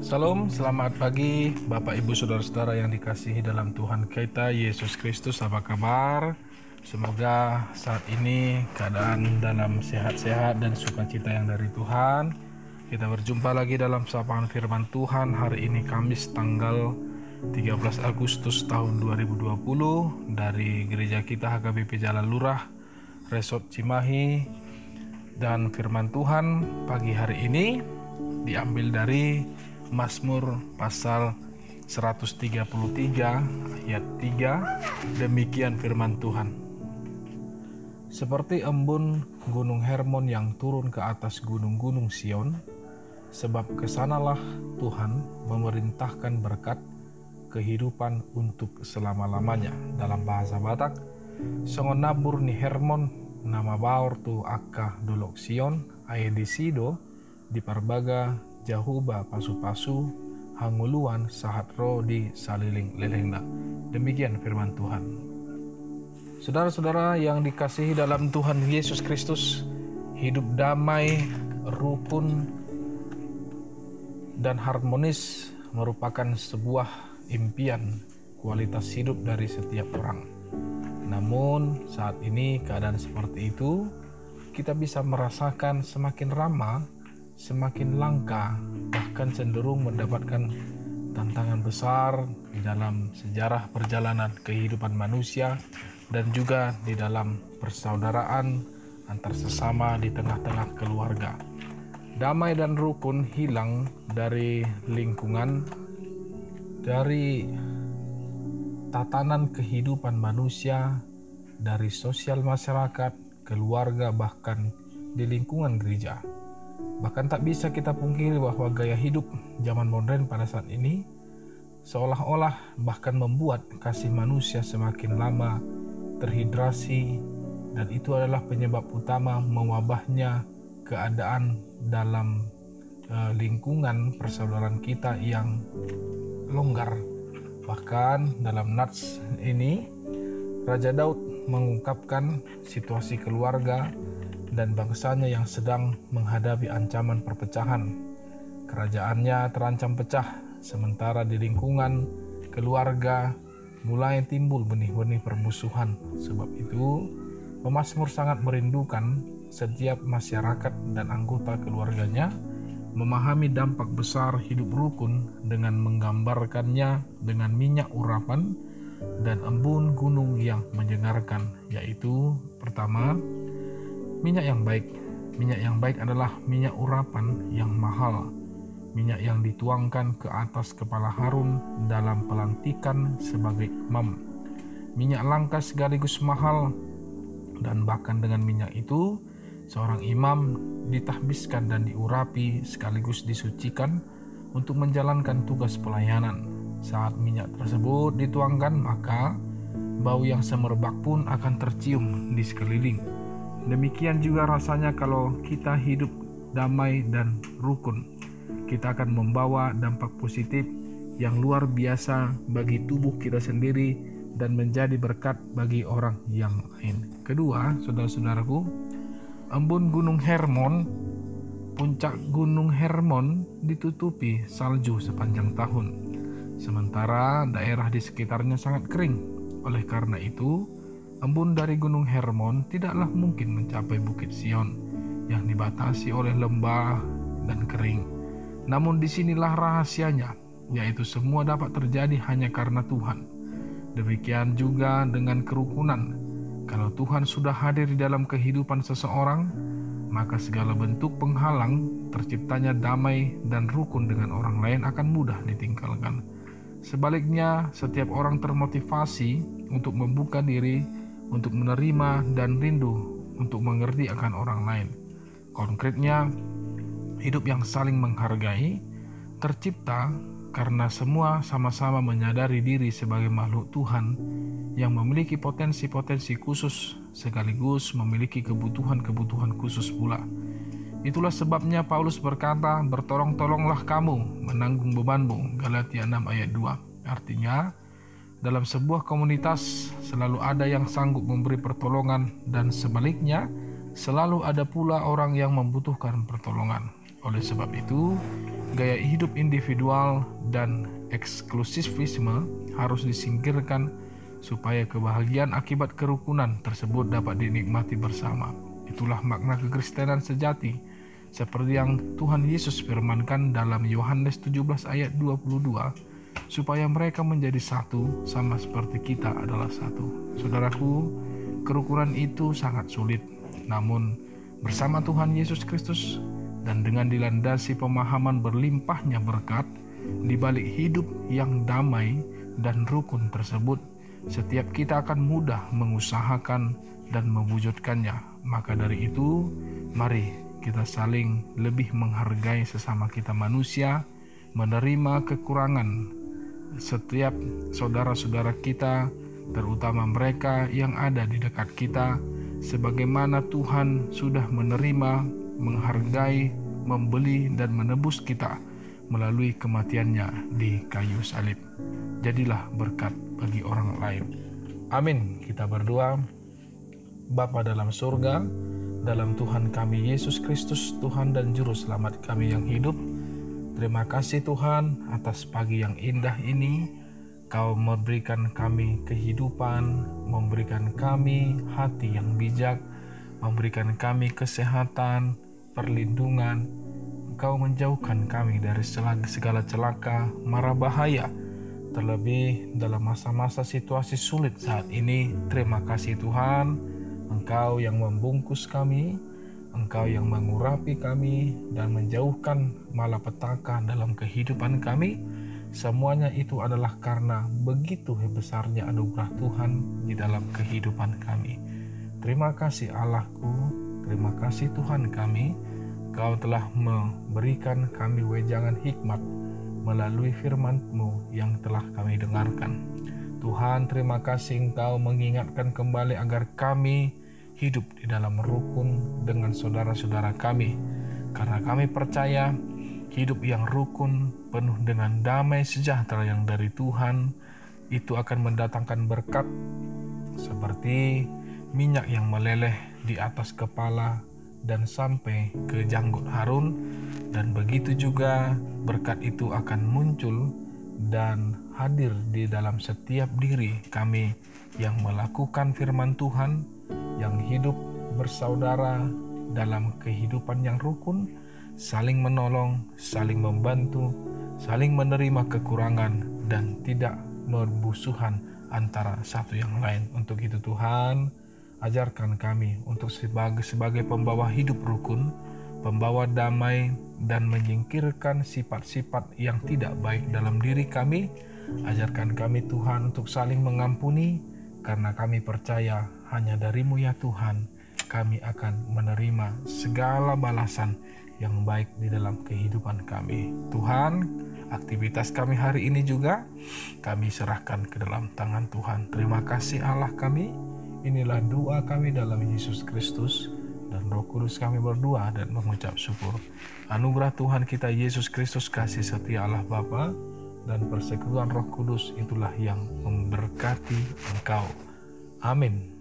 Salam, selamat pagi Bapak Ibu Saudara-saudara yang dikasihi dalam Tuhan kita Yesus Kristus. Apa kabar? Semoga saat ini keadaan dalam sehat-sehat dan sukacita yang dari Tuhan. Kita berjumpa lagi dalam sapaan firman Tuhan hari ini Kamis tanggal 13 Agustus tahun 2020 dari gereja kita HKBP Jalan Lurah, Resort Cimahi. Dan firman Tuhan pagi hari ini diambil dari Mazmur pasal 133 ayat 3. Demikian firman Tuhan. Seperti embun gunung Hermon yang turun ke atas gunung-gunung Sion, sebab kesanalah Tuhan memerintahkan berkat kehidupan untuk selama-lamanya. Dalam bahasa Batak, songon nabur ni Hermon nama baur tu akka dolok Sion ae di sido di parbaga Jahuba pasu-pasu hanguluan sahat ro di saliling lelengna. Demikian firman Tuhan. Saudara-saudara yang dikasihi dalam Tuhan Yesus Kristus, hidup damai, rukun, dan harmonis merupakan sebuah impian kualitas hidup dari setiap orang. Namun saat ini keadaan seperti itu kita bisa merasakan semakin ramah, semakin langka, bahkan cenderung mendapatkan tantangan besar di dalam sejarah perjalanan kehidupan manusia dan juga di dalam persaudaraan antar sesama di tengah-tengah keluarga. Damai dan rukun hilang dari lingkungan, dari tatanan kehidupan manusia, dari sosial masyarakat, keluarga, bahkan di lingkungan gereja. Bahkan tak bisa kita pungkiri bahwa gaya hidup zaman modern pada saat ini seolah-olah bahkan membuat kasih manusia semakin lama terhidrasi, dan itu adalah penyebab utama mewabahnya keadaan dalam lingkungan persaudaraan kita yang longgar. Bahkan dalam Nats ini Raja Daud mengungkapkan situasi keluarga dan bangsanya yang sedang menghadapi ancaman perpecahan. Kerajaannya terancam pecah, sementara di lingkungan keluarga mulai timbul benih-benih permusuhan. Sebab itu, pemazmur sangat merindukan setiap masyarakat dan anggota keluarganya memahami dampak besar hidup rukun dengan menggambarkannya dengan minyak urapan dan embun gunung yang menyengarkan, yaitu pertama, minyak yang baik. Minyak yang baik adalah minyak urapan yang mahal, minyak yang dituangkan ke atas kepala Harun dalam pelantikan sebagai imam. Minyak langka sekaligus mahal, dan bahkan dengan minyak itu seorang imam ditahbiskan dan diurapi sekaligus disucikan untuk menjalankan tugas pelayanan. Saat minyak tersebut dituangkan, maka bau yang semerbak pun akan tercium di sekeliling. Demikian juga rasanya kalau kita hidup damai dan rukun. Kita akan membawa dampak positif yang luar biasa bagi tubuh kita sendiri dan menjadi berkat bagi orang yang lain. Kedua, saudara-saudaraku, embun gunung Hermon, puncak gunung Hermon ditutupi salju sepanjang tahun, sementara daerah di sekitarnya sangat kering. Oleh karena itu, embun dari gunung Hermon tidaklah mungkin mencapai bukit Sion yang dibatasi oleh lembah dan kering. Namun disinilah rahasianya, yaitu semua dapat terjadi hanya karena Tuhan. Demikian juga dengan kerukunan. Kalau Tuhan sudah hadir di dalam kehidupan seseorang, maka segala bentuk penghalang terciptanya damai dan rukun dengan orang lain akan mudah ditinggalkan. Sebaliknya, setiap orang termotivasi untuk membuka diri, untuk menerima dan rindu untuk mengerti akan orang lain. Konkretnya, hidup yang saling menghargai tercipta karena semua sama-sama menyadari diri sebagai makhluk Tuhan yang memiliki potensi-potensi khusus sekaligus memiliki kebutuhan-kebutuhan khusus pula. Itulah sebabnya Paulus berkata, "Bertolong-tolonglah kamu menanggung bebanmu." Galatia 6 ayat 2. Artinya, dalam sebuah komunitas selalu ada yang sanggup memberi pertolongan, dan sebaliknya selalu ada pula orang yang membutuhkan pertolongan. Oleh sebab itu, gaya hidup individual dan eksklusivisme harus disingkirkan supaya kebahagiaan akibat kerukunan tersebut dapat dinikmati bersama. Itulah makna kekristenan sejati, seperti yang Tuhan Yesus firmankan dalam Yohanes 17 ayat 22, supaya mereka menjadi satu sama seperti kita adalah satu. Saudaraku, kerukunan itu sangat sulit, namun bersama Tuhan Yesus Kristus dan dengan dilandasi pemahaman berlimpahnya berkat di balik hidup yang damai dan rukun tersebut, setiap kita akan mudah mengusahakan dan mewujudkannya. Maka dari itu, mari kita saling lebih menghargai sesama kita manusia, menerima kekurangan setiap saudara-saudara kita, terutama mereka yang ada di dekat kita, sebagaimana Tuhan sudah menerima, menghargai, membeli, dan menebus kita melalui kematiannya di kayu salib. Jadilah berkat bagi orang lain. Amin. Kita berdoa. Bapa dalam surga, dalam Tuhan kami Yesus Kristus, Tuhan dan Juru Selamat kami yang hidup, terima kasih Tuhan atas pagi yang indah ini. Kau memberikan kami kehidupan, memberikan kami hati yang bijak, memberikan kami kesehatan, perlindungan. Kau menjauhkan kami dari segala celaka, mara bahaya, terlebih dalam masa-masa situasi sulit saat ini. Terima kasih Tuhan, Engkau yang membungkus kami, Engkau yang mengurapi kami dan menjauhkan malapetaka dalam kehidupan kami. Semuanya itu adalah karena begitu besarnya anugerah Tuhan di dalam kehidupan kami. Terima kasih Allahku, terima kasih Tuhan kami. Kau telah memberikan kami wejangan hikmat melalui firman-Mu yang telah kami dengarkan. Tuhan, terima kasih Engkau mengingatkan kembali agar kami hidup di dalam rukun dengan saudara-saudara kami. Karena kami percaya hidup yang rukun, penuh dengan damai sejahtera yang dari Tuhan, itu akan mendatangkan berkat seperti minyak yang meleleh di atas kepala dan sampai ke janggut Harun, dan begitu juga berkat itu akan muncul dan hadir di dalam setiap diri kami yang melakukan firman Tuhan, yang hidup bersaudara dalam kehidupan yang rukun, saling menolong, saling membantu, saling menerima kekurangan, dan tidak bermusuhan antara satu yang lain. Untuk itu Tuhan, ajarkan kami untuk sebagai pembawa hidup rukun, pembawa damai, dan menyingkirkan sifat-sifat yang tidak baik dalam diri kami. Ajarkan kami Tuhan untuk saling mengampuni, karena kami percaya hanya dari-Mu ya Tuhan, kami akan menerima segala balasan yang baik di dalam kehidupan kami. Tuhan, aktivitas kami hari ini juga kami serahkan ke dalam tangan Tuhan. Terima kasih Allah kami. Inilah doa kami dalam Yesus Kristus, dan Roh Kudus kami berdoa dan mengucap syukur. Anugerah Tuhan kita Yesus Kristus, kasih setia Allah Bapa, dan persekutuan Roh Kudus itulah yang memberkati engkau. Amin.